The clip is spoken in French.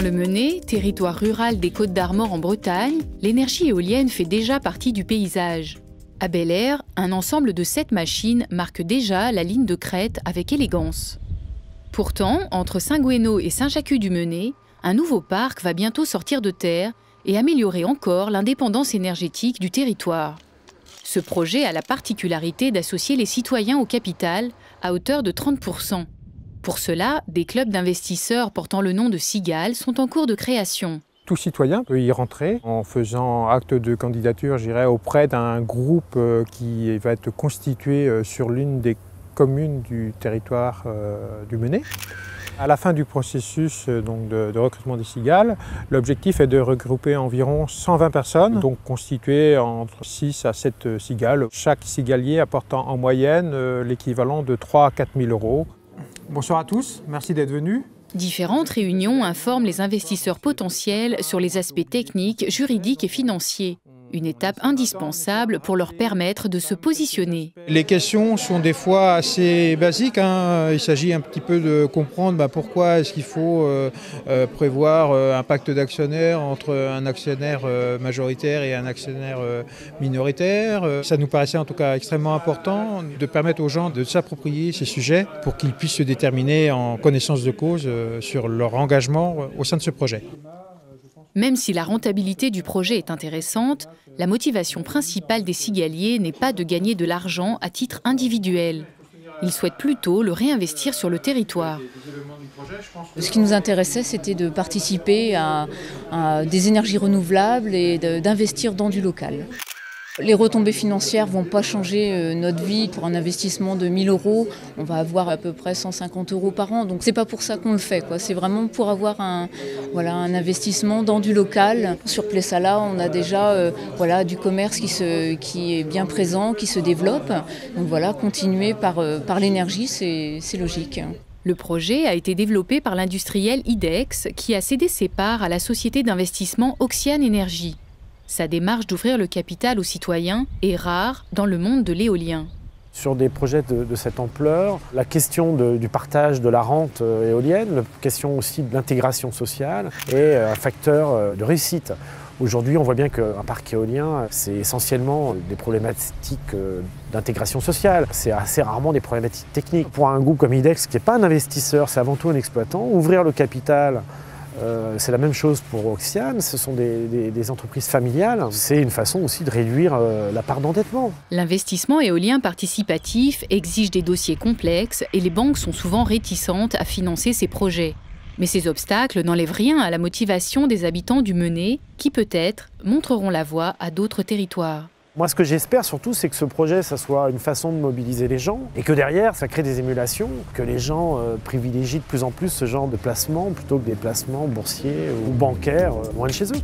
le Mené, territoire rural des Côtes-d'Armor en Bretagne, l'énergie éolienne fait déjà partie du paysage. À Bel-Air, un ensemble de 7 machines marque déjà la ligne de crête avec élégance. Pourtant, entre Saint-Gouénot et Saint-Jacques-du-Mené, un nouveau parc va bientôt sortir de terre et améliorer encore l'indépendance énergétique du territoire. Ce projet a la particularité d'associer les citoyens au capital à hauteur de 30%. Pour cela, des clubs d'investisseurs portant le nom de Cigale sont en cours de création. Tout citoyen peut y rentrer en faisant acte de candidature, auprès d'un groupe qui va être constitué sur l'une des communes du territoire du Mené. À la fin du processus de recrutement des cigales, l'objectif est de regrouper environ 120 personnes, donc constituées entre 6 à 7 cigales, chaque cigalier apportant en moyenne l'équivalent de 3 à 4 000 euros. Bonsoir à tous, merci d'être venus. Différentes réunions informent les investisseurs potentiels sur les aspects techniques, juridiques et financiers. Une étape indispensable pour leur permettre de se positionner. Les questions sont des fois assez basiques. Il s'agit un petit peu de comprendre pourquoi est-ce qu'il faut prévoir un pacte d'actionnaires entre un actionnaire majoritaire et un actionnaire minoritaire. Ça nous paraissait en tout cas extrêmement important de permettre aux gens de s'approprier ces sujets pour qu'ils puissent se déterminer en connaissance de cause sur leur engagement au sein de ce projet. Même si la rentabilité du projet est intéressante, la motivation principale des cigaliers n'est pas de gagner de l'argent à titre individuel. Ils souhaitent plutôt le réinvestir sur le territoire. Ce qui nous intéressait, c'était de participer à des énergies renouvelables et d'investir dans du local. Les retombées financières ne vont pas changer notre vie. Pour un investissement de 1 000 €, on va avoir à peu près 150 € par an. Donc c'est pas pour ça qu'on le fait, C'est vraiment pour avoir un investissement dans du local. Sur Plessala, on a déjà du commerce qui est bien présent, qui se développe. Donc continuer par l'énergie, c'est logique. Le projet a été développé par l'industriel IDEX qui a cédé ses parts à la société d'investissement Oxiane Énergie. Sa démarche d'ouvrir le capital aux citoyens est rare dans le monde de l'éolien. Sur des projets de cette ampleur, la question du partage de la rente éolienne, la question aussi de l'intégration sociale est un facteur de réussite. Aujourd'hui, on voit bien qu'un parc éolien, c'est essentiellement des problématiques d'intégration sociale. C'est assez rarement des problématiques techniques. Pour un groupe comme IDEX, qui n'est pas un investisseur, c'est avant tout un exploitant, ouvrir le capital, c'est la même chose pour Oxiane, ce sont des entreprises familiales. C'est une façon aussi de réduire la part d'endettement. L'investissement éolien participatif exige des dossiers complexes et les banques sont souvent réticentes à financer ces projets. Mais ces obstacles n'enlèvent rien à la motivation des habitants du Mené qui peut-être montreront la voie à d'autres territoires. Moi, ce que j'espère surtout, c'est que ce projet, ça soit une façon de mobiliser les gens et que derrière, ça crée des émulations, que les gens privilégient de plus en plus ce genre de placements plutôt que des placements boursiers ou bancaires loin de chez eux,